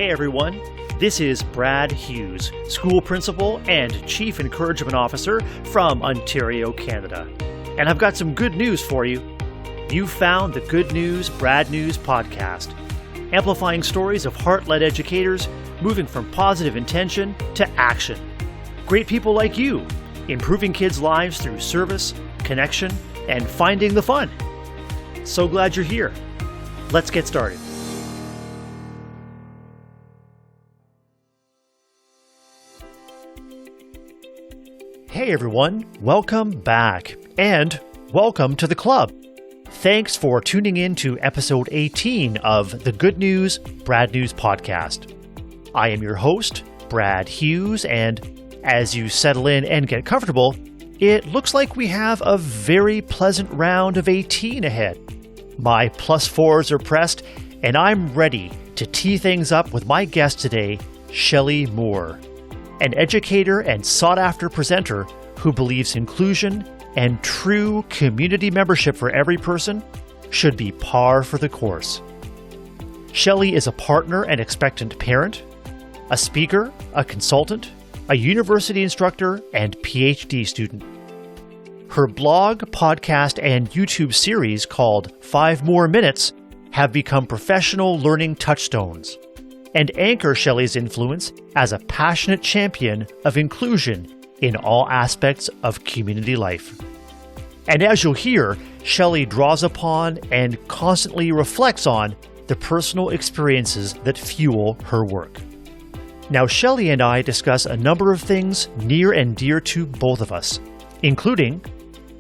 Hey everyone, this is Brad Hughes, School Principal and Chief Encouragement Officer from Ontario, Canada. And I've got some good news for you. You found the Good News, Brad News podcast, amplifying stories of heart-led educators moving from positive intention to action. Great people like you, improving kids' lives through service, connection, and finding the fun. So glad you're here. Let's get started. Hey everyone, welcome back, and welcome to the club. Thanks for tuning in to episode 18 of the Good News, Brad News podcast. I am your host, Brad Hughes, and as you settle in and get comfortable, it looks like we have a very pleasant round of 18 ahead. My +4s are pressed, and I'm ready to tee things up with my guest today, Shelley Moore, an educator and sought-after presenter who believes inclusion and true community membership for every person should be par for the course. Shelley is a partner and expectant parent, a speaker, a consultant, a university instructor, and PhD student. Her blog, podcast, and YouTube series called 5 More Minutes have become professional learning touchstones and anchor Shelley's influence as a passionate champion of inclusion in all aspects of community life. And as you'll hear, Shelley draws upon and constantly reflects on the personal experiences that fuel her work. Now, Shelley and I discuss a number of things near and dear to both of us, including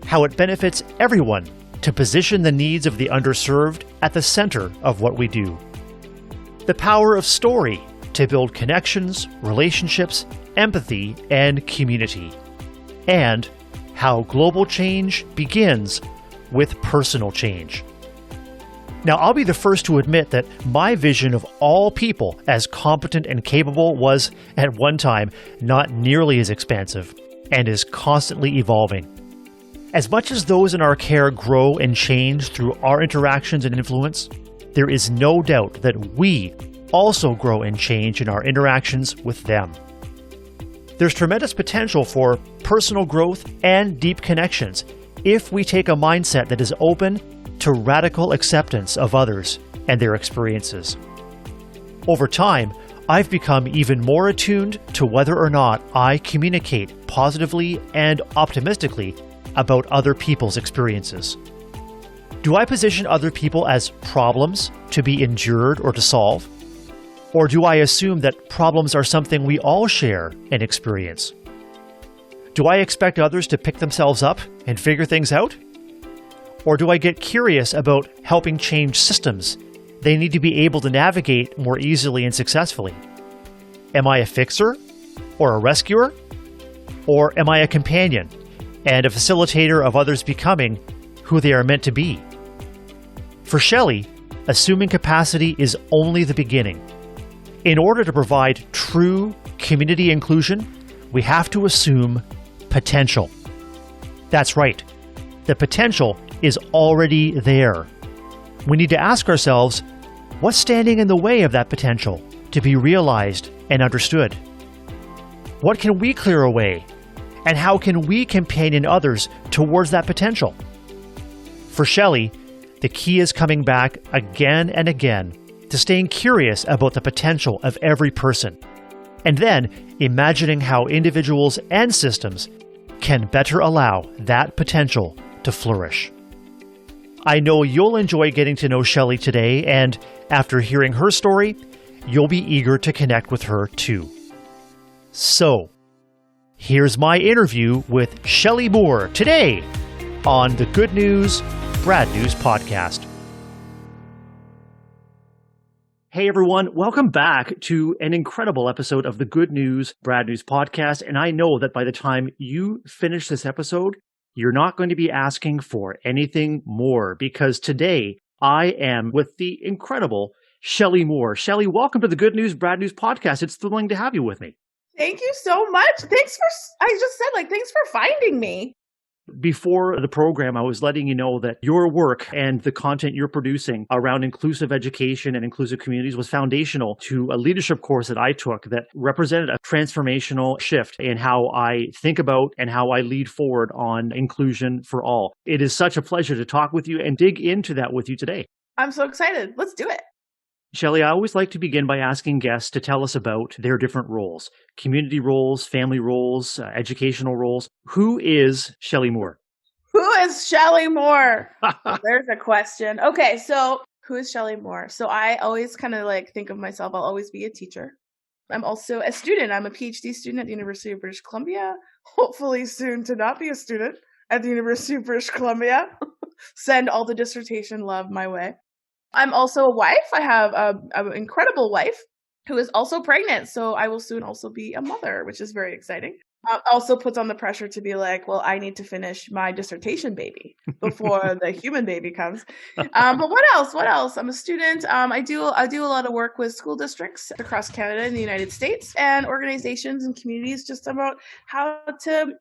how it benefits everyone to position the needs of the underserved at the center of what we do, the power of story to build connections, relationships, empathy, and community, and how global change begins with personal change. Now, I'll be the first to admit that my vision of all people as competent and capable was, at one time, not nearly as expansive and is constantly evolving. As much as those in our care grow and change through our interactions and influence, there is no doubt that we also grow and change in our interactions with them. There's tremendous potential for personal growth and deep connections if we take a mindset that is open to radical acceptance of others and their experiences. Over time, I've become even more attuned to whether or not I communicate positively and optimistically about other people's experiences. Do I position other people as problems to be endured or to solve? Or do I assume that problems are something we all share and experience? Do I expect others to pick themselves up and figure things out? Or do I get curious about helping change systems they need to be able to navigate more easily and successfully? Am I a fixer or a rescuer? Or am I a companion and a facilitator of others becoming who they are meant to be? For Shelley, assuming capacity is only the beginning. In order to provide true community inclusion, we have to assume potential. That's right. The potential is already there. We need to ask ourselves, what's standing in the way of that potential to be realized and understood? What can we clear away? And how can we companion others towards that potential? For Shelley, the key is coming back again and again to staying curious about the potential of every person, and then imagining how individuals and systems can better allow that potential to flourish. I know you'll enjoy getting to know Shelley today, and after hearing her story, you'll be eager to connect with her too. So, here's my interview with Shelley Moore today on the Good News, Brad News podcast. Hey everyone, welcome back to an incredible episode of the Good News, Brad News podcast. And I know that by the time you finish this episode, you're not going to be asking for anything more, because today I am with the incredible Shelley Moore. Shelley, welcome to the Good News, Brad News podcast. It's thrilling to have you with me. Thank you so much. Thanks for finding me. Before the program, I was letting you know that your work and the content you're producing around inclusive education and inclusive communities was foundational to a leadership course that I took that represented a transformational shift in how I think about and how I lead forward on inclusion for all. It is such a pleasure to talk with you and dig into that with you today. I'm so excited. Let's do it. Shelley, I always like to begin by asking guests to tell us about their different roles, community roles, family roles, educational roles. Who is Shelley Moore? Who is Shelley Moore? There's a question. Okay, so who is Shelley Moore? So I always kind of think of myself, I'll always be a teacher. I'm also a student. I'm a PhD student at the University of British Columbia, hopefully soon to not be a student at the University of British Columbia. Send all the dissertation love my way. I'm also a wife. I have an incredible wife who is also pregnant. So I will soon also be a mother, which is very exciting. Also puts on the pressure to be like, well, I need to finish my dissertation baby before the human baby comes. But what else? What else? I'm a student. I do a lot of work with school districts across Canada and the United States and organizations and communities just about how to,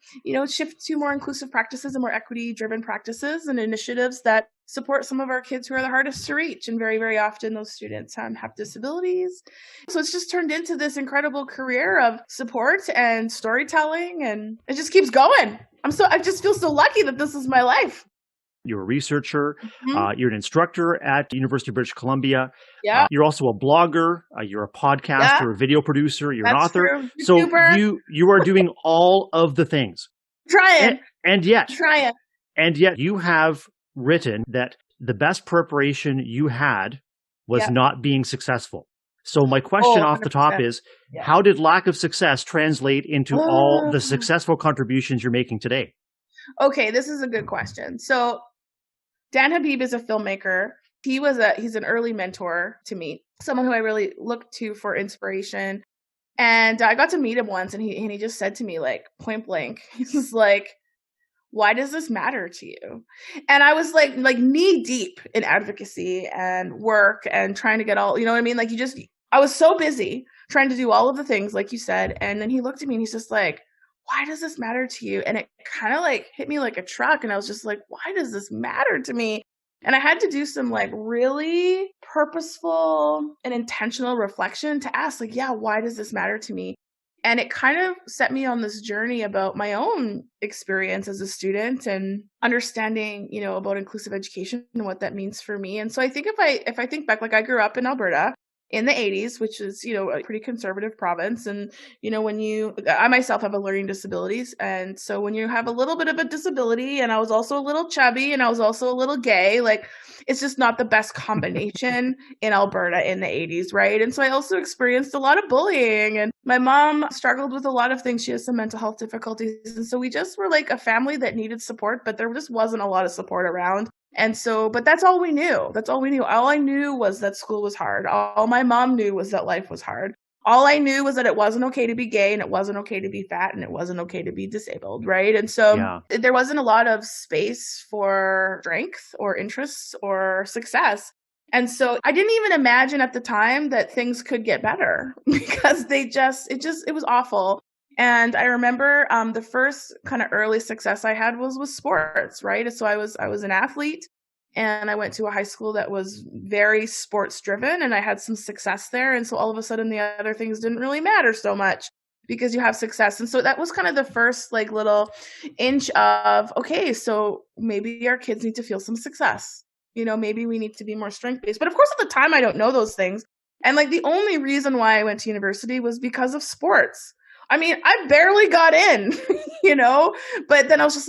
shift to more inclusive practices and more equity-driven practices and initiatives that support some of our kids who are the hardest to reach. And very, very often those students have disabilities. So it's just turned into this incredible career of support and storytelling, and it just keeps going. I just feel so lucky that this is my life. You're a researcher. Mm-hmm. You're an instructor at the University of British Columbia. Yeah. You're also a blogger. You're a podcaster, a video producer. You're an author. True. So you are doing all of the things. Trying. And yet you have written that the best preparation you had was not being successful. So my question off the top is, how did lack of success translate into all the successful contributions you're making today? Okay, this is a good question. So Dan Habib is a filmmaker. He's an early mentor to me, someone who I really looked to for inspiration. And I got to meet him once, and he just said to me, point blank, he's like, why does this matter to you? And I was like knee deep in advocacy and work and trying to get all, you know what I mean? I was so busy trying to do all of the things, like you said. And then he looked at me and he's just like, why does this matter to you? And it kind of hit me like a truck. And I was just like, why does this matter to me? And I had to do some really purposeful and intentional reflection to ask why does this matter to me? And it kind of set me on this journey about my own experience as a student and understanding, about inclusive education and what that means for me. And so I think if I think back, I grew up in Alberta in the 80s, which is, a pretty conservative province. And, I myself have a learning disabilities. And so when you have a little bit of a disability, and I was also a little chubby and I was also a little gay, it's just not the best combination in Alberta in the 80s, right? And so I also experienced a lot of bullying, and my mom struggled with a lot of things. She has some mental health difficulties. And so we just were a family that needed support, but there just wasn't a lot of support around. And so, but that's all we knew. That's all we knew. All I knew was that school was hard. All my mom knew was that life was hard. All I knew was that it wasn't okay to be gay, and it wasn't okay to be fat, and it wasn't okay to be disabled, right? And so there wasn't a lot of space for strength or interests or success. And so I didn't even imagine at the time that things could get better because it was awful. And I remember the first kind of early success I had was with sports, right? So I was an athlete, and I went to a high school that was very sports driven, and I had some success there. And so all of a sudden the other things didn't really matter so much because you have success. And so that was kind of the first little inch of, okay, so maybe our kids need to feel some success. Maybe we need to be more strength based. But of course, at the time, I don't know those things. And the only reason why I went to university was because of sports. I mean, I barely got in, but then I was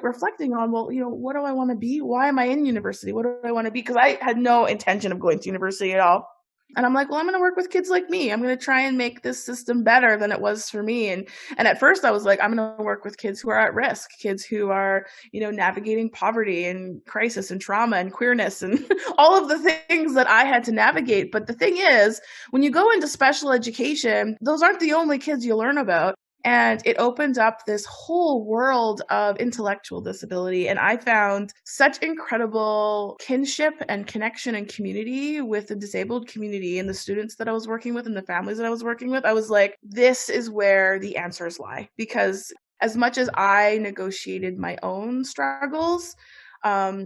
reflecting on, what do I want to be? Why am I in university? What do I want to be? Because I had no intention of going to university at all. And I'm like, well, I'm going to work with kids like me. I'm going to try and make this system better than it was for me. And at first I was like, I'm going to work with kids who are at risk, kids who are, navigating poverty and crisis and trauma and queerness and all of the things that I had to navigate. But the thing is, when you go into special education, those aren't the only kids you learn about. And it opened up this whole world of intellectual disability. And I found such incredible kinship and connection and community with the disabled community and the students that I was working with and the families that I was working with. I was like, this is where the answers lie. Because as much as I negotiated my own struggles,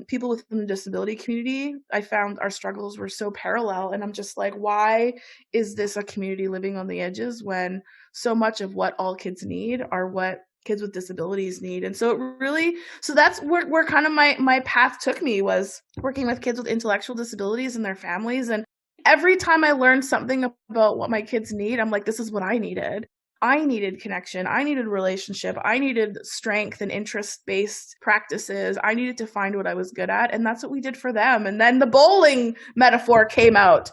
people within the disability community, I found our struggles were so parallel. And I'm just like, why is this a community living on the edges when so much of what all kids need are what kids with disabilities need? And so so that's where kind of my path took me, was working with kids with intellectual disabilities and their families. And every time I learned something about what my kids need, I'm like, this is what I needed. I needed connection. I needed relationship. I needed strength and interest-based practices. I needed to find what I was good at. And that's what we did for them. And then the bowling metaphor came out,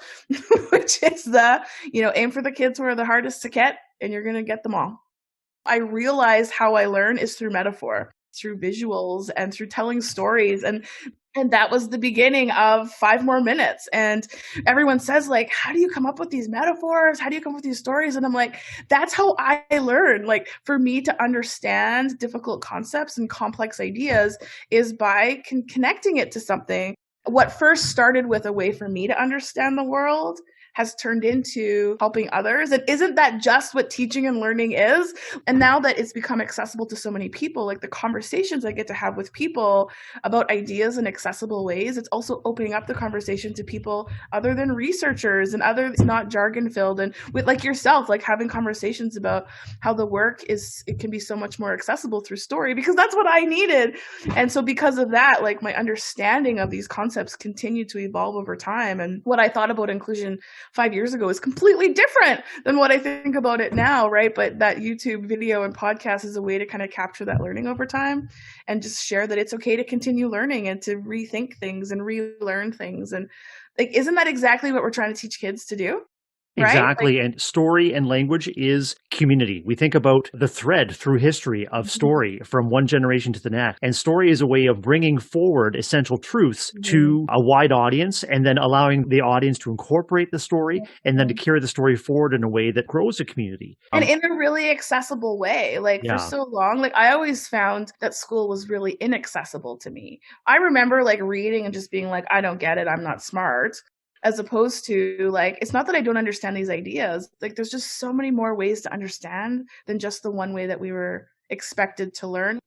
which is aim for the kids who are the hardest to get, and you're going to get them all. I realized how I learn is through metaphor, through visuals, and through telling stories. And that was the beginning of 5 More Minutes. And everyone says, like, how do you come up with these metaphors? How do you come up with these stories? And I'm like, that's how I learn. Like, for me to understand difficult concepts and complex ideas is by connecting it to something. What first started with a way for me to understand the world has turned into helping others. And isn't that just what teaching and learning is? And now that it's become accessible to so many people, like the conversations I get to have with people about ideas in accessible ways, it's also opening up the conversation to people other than researchers and others not jargon filled, and with like yourself, like having conversations about how the work it can be so much more accessible through story, because that's what I needed. And so because of that, like my understanding of these concepts continued to evolve over time. And what I thought about inclusion 5 years ago is completely different than what I think about it now, right? But that YouTube video and podcast is a way to kind of capture that learning over time and just share that it's okay to continue learning and to rethink things and relearn things. And like, isn't that exactly what we're trying to teach kids to do? Right? Exactly. And story and language is community. We think about the thread through history of story from one generation to the next. And story is a way of bringing forward essential truths to a wide audience, and then allowing the audience to incorporate the story and then to carry the story forward in a way that grows a community. And in a really accessible way. Like for so long, like I always found that school was really inaccessible to me. I remember like reading and just being like, I don't get it. I'm not smart. As opposed to like, it's not that I don't understand these ideas. Like there's just so many more ways to understand than just the one way that we were expected to learn.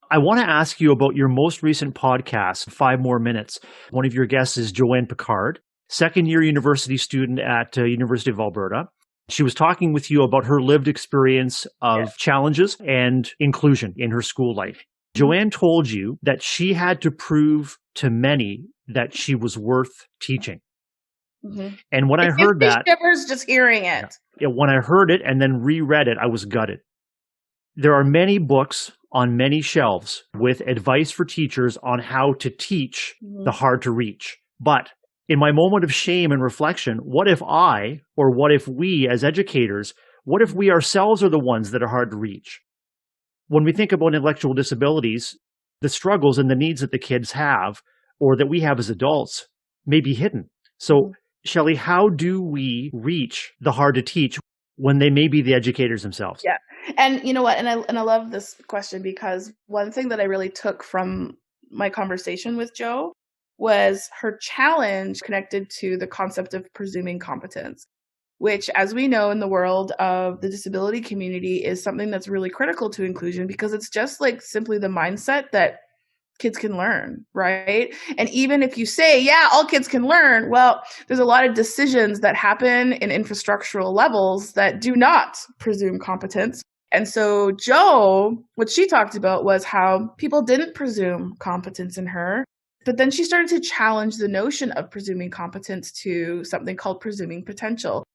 I want to ask you about your most recent podcast, 5 More Minutes. One of your guests is Joanne Picard, second-year university student at University of Alberta. She was talking with you about her lived experience of challenges and inclusion in her school life. Joanne told you that she had to prove to many that she was worth teaching. And when I heard that, shivers just hearing it. When I heard it and then reread it, I was gutted. There are many books on many shelves with advice for teachers on how to teach the hard to reach. But in my moment of shame and reflection, what if we as educators, what if we ourselves are the ones that are hard to reach? When we think about intellectual disabilities, the struggles and the needs that the kids have, or that we have as adults, may be hidden. So, Shelley, how do we reach the hard to teach when they may be the educators themselves? Yeah. And you know what? And I love this question, because one thing that I really took from my conversation with Jo was her challenge connected to the concept of presuming competence, which, as we know in the world of the disability community, is something that's really critical to inclusion, because it's just like simply the mindset that kids can learn, right? And even if you say, yeah, all kids can learn, well, there's a lot of decisions that happen in infrastructural levels that do not presume competence. And so Jo, what she talked about was how people didn't presume competence in her, but then she started to challenge the notion of presuming competence to something called presuming potential,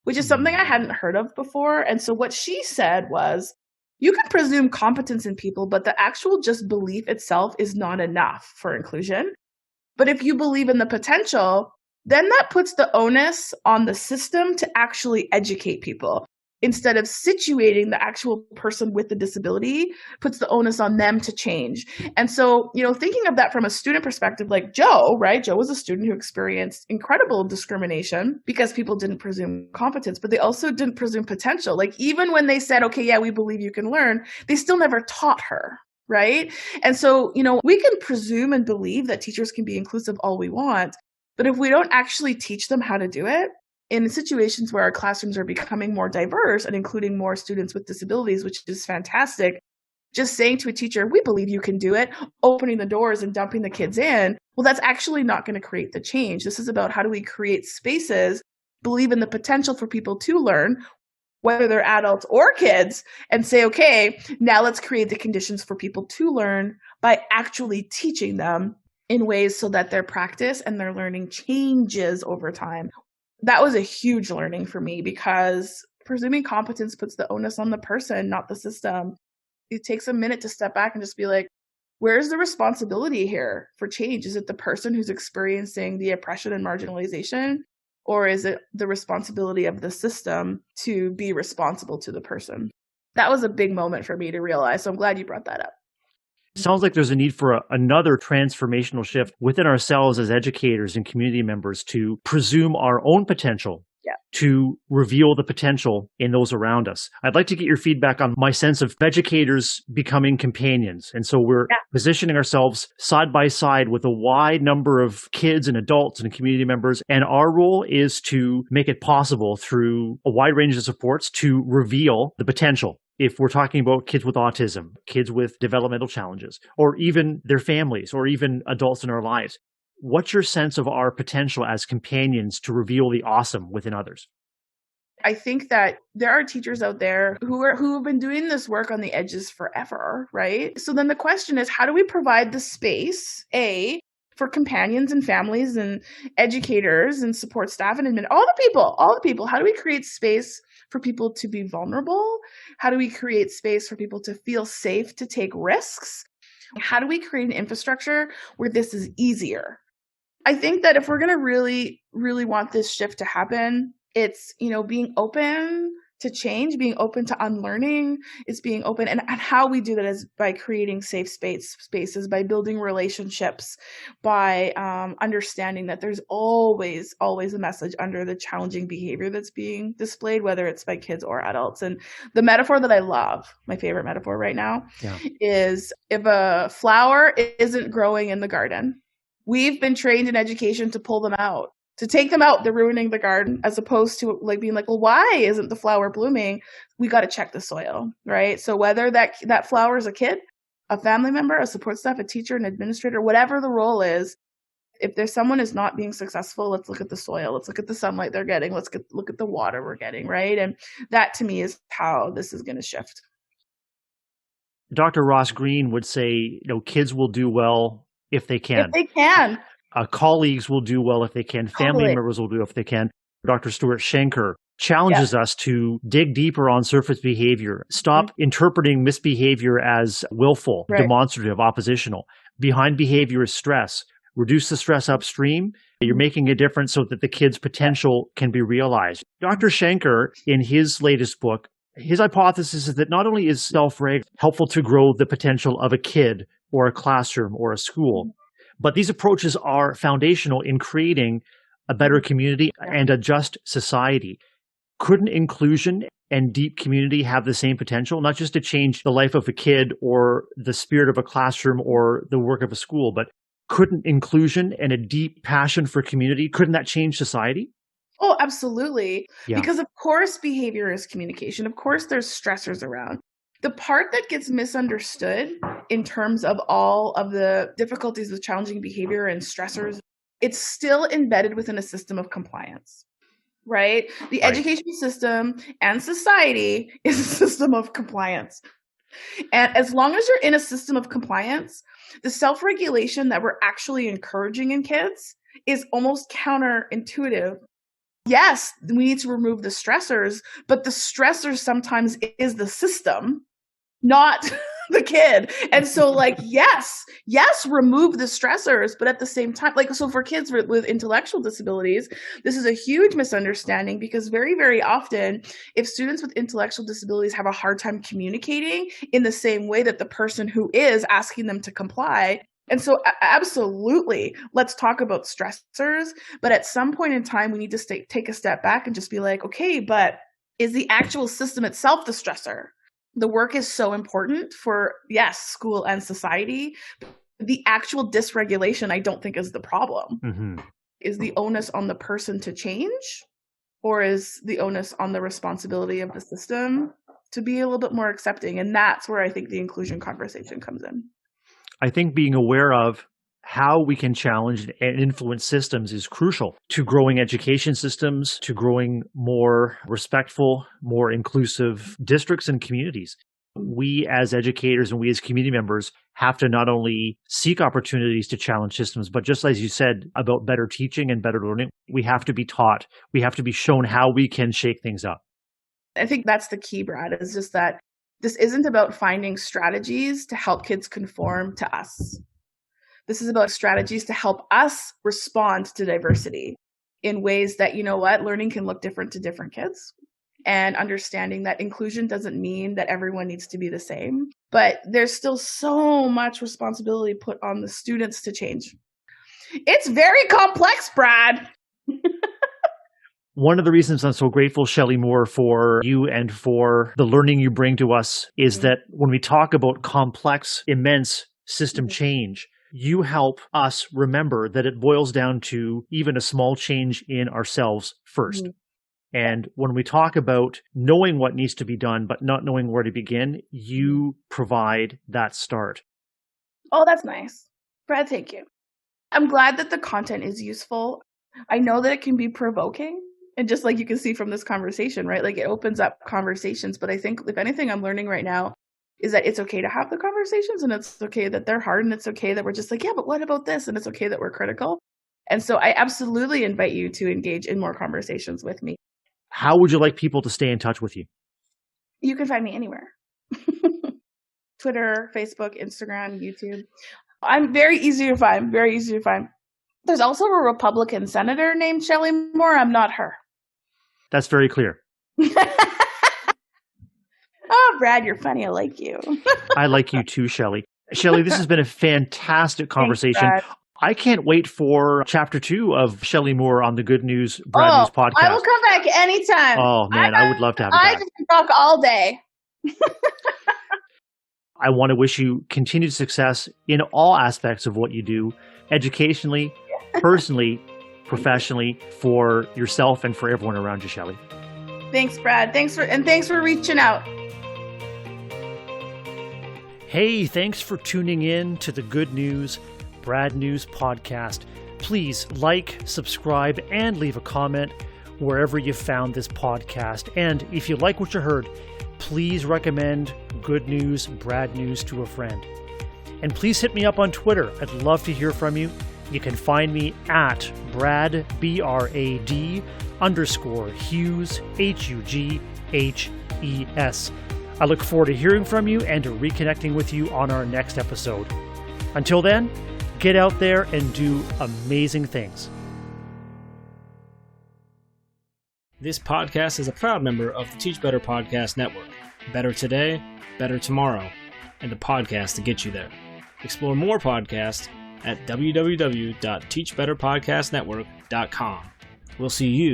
which is something I hadn't heard of before. And so what she said was, you can presume competence in people, but the actual just belief itself is not enough for inclusion. But if you believe in the potential, then that puts the onus on the system to actually educate people. Instead of situating the actual person with the disability, puts the onus on them to change. And so, thinking of that from a student perspective, like Jo, right? Jo was a student who experienced incredible discrimination because people didn't presume competence, but they also didn't presume potential. Like even when they said, okay, yeah, we believe you can learn, they still never taught her. Right. And so, we can presume and believe that teachers can be inclusive all we want, but if we don't actually teach them how to do it, in situations where our classrooms are becoming more diverse and including more students with disabilities, which is fantastic, just saying to a teacher, we believe you can do it, opening the doors and dumping the kids in, well, that's actually not going to create the change. This is about how do we create spaces, believe in the potential for people to learn, whether they're adults or kids, and say, okay, now let's create the conditions for people to learn by actually teaching them in ways so that their practice and their learning changes over time. That was a huge learning for me because presuming competence puts the onus on the person, not the system. It takes a minute to step back and just be like, where's the responsibility here for change? Is it the person who's experiencing the oppression and marginalization? Or is it the responsibility of the system to be responsible to the person? That was a big moment for me to realize. So I'm glad you brought that up. Sounds like there's a need for another transformational shift within ourselves as educators and community members to presume our own potential, to reveal the potential in those around us. I'd like to get your feedback on my sense of educators becoming companions. And so we're positioning ourselves side by side with a wide number of kids and adults and community members. And our role is to make it possible through a wide range of supports to reveal the potential. If we're talking about kids with autism, kids with developmental challenges, or even their families, or even adults in our lives, what's your sense of our potential as companions to reveal the awesome within others? I think that there are teachers out there who have been doing this work on the edges forever, right? So then the question is, how do we provide the space, for companions and families and educators and support staff and all the people, how do we create space for people to be vulnerable? How do we create space for people to feel safe to take risks? How do we create an infrastructure where this is easier? I think that if we're going to really, really want this shift to happen, it's, being open to change, being open to unlearning. It's being open. And how we do that is by creating safe spaces, by building relationships, by understanding that there's always a message under the challenging behavior that's being displayed, whether it's by kids or adults. And the metaphor that I love, my favorite metaphor right now, is if a flower isn't growing in the garden, we've been trained in education to pull them out. To take them out, they're ruining the garden, as opposed to being like, well, why isn't the flower blooming? We got to check the soil, right? So whether that flower is a kid, a family member, a support staff, a teacher, an administrator, whatever the role is, if there's someone is not being successful, let's look at the soil. Let's look at the sunlight they're getting. Let's look at the water we're getting, right? And that to me is how this is going to shift. Dr. Ross Green would say, kids will do well if they can. If they can. Colleagues will do well if they can. Family members will do if they can. Dr. Stuart Schenker challenges us to dig deeper on surface behavior. Stop interpreting misbehavior as willful, demonstrative, oppositional. Behind behavior is stress. Reduce the stress upstream. You're making a difference so that the kid's potential can be realized. Dr. Schenker, in his latest book, his hypothesis is that not only is self-reg helpful to grow the potential of a kid or a classroom or a school, but these approaches are foundational in creating a better community and a just society. Couldn't inclusion and deep community have the same potential, not just to change the life of a kid or the spirit of a classroom or the work of a school, but couldn't inclusion and a deep passion for community, couldn't that change society? Oh, absolutely. Yeah. Because of course behavior is communication. Of course there's stressors around. The part that gets misunderstood in terms of all of the difficulties with challenging behavior and stressors, it's still embedded within a system of compliance, right? The education system and society is a system of compliance. And as long as you're in a system of compliance, the self-regulation that we're actually encouraging in kids is almost counterintuitive. Yes, we need to remove the stressors, but the stressor sometimes is the system, not the kid. And so yes, remove the stressors, but at the same time, so for kids with intellectual disabilities, this is a huge misunderstanding because very, very often, if students with intellectual disabilities have a hard time communicating in the same way that the person who is asking them to comply. And so absolutely, let's talk about stressors. But at some point in time, we need to take a step back and just be like, okay, but is the actual system itself the stressor? The work is so important for, yes, school and society. The actual dysregulation, I don't think is the problem. Mm-hmm. Is the onus on the person to change? Or is the onus on the responsibility of the system? to be a little bit more accepting. And that's where I think the inclusion conversation comes in. I think being aware of how we can challenge and influence systems is crucial to growing education systems, to growing more respectful, more inclusive districts and communities. We as educators and we as community members have to not only seek opportunities to challenge systems, but just as you said about better teaching and better learning, we have to be taught, we have to be shown how we can shake things up. I think that's the key, Brad, is just that this isn't about finding strategies to help kids conform to us. This is about strategies to help us respond to diversity in ways that, you know what, learning can look different to different kids. And understanding that inclusion doesn't mean that everyone needs to be the same, but there's still so much responsibility put on the students to change. It's very complex, Brad. One of the reasons I'm so grateful, Shelley Moore, for you and for the learning you bring to us is that when we talk about complex, immense system change, you help us remember that it boils down to even a small change in ourselves first. And when we talk about knowing what needs to be done, but not knowing where to begin, you provide that start. Oh, that's nice. Brad, thank you. I'm glad that the content is useful. I know that it can be provoking. And just like you can see from this conversation, right? Like it opens up conversations. But I think if anything I'm learning right now is that it's okay to have the conversations and it's okay that they're hard and it's okay that we're just like, yeah, but what about this? And it's okay that we're critical. And so I absolutely invite you to engage in more conversations with me. How would you like people to stay in touch with you? You can find me anywhere. Twitter, Facebook, Instagram, YouTube. I'm very easy to find, very easy to find. There's also a Republican senator named Shelley Moore. I'm not her. That's very clear. Oh, Brad, you're funny. I like you. I like you too, Shelley. Shelley, this has been a fantastic conversation. Thanks, I can't wait for chapter 2 of Shelley Moore on the Good News, Brad News podcast. I will come back anytime. Oh, man, I would love to have you back. I can talk all day. I want to wish you continued success in all aspects of what you do, educationally, personally, professionally, for yourself and for everyone around you, Shelley. Thanks, Brad. Thanks for reaching out. Hey, thanks for tuning in to the Good News, Brad News podcast. Please like, subscribe, and leave a comment wherever you found this podcast. And if you like what you heard, please recommend Good News, Brad News to a friend. And please hit me up on Twitter. I'd love to hear from you. You can find me at Brad, BRAD, _Hughes, HUGHES. I look forward to hearing from you and to reconnecting with you on our next episode. Until then, get out there and do amazing things. This podcast is a proud member of the Teach Better Podcast Network. Better today, better tomorrow, and the podcast to get you there. Explore more podcasts at www.teachbetterpodcastnetwork.com. We'll see you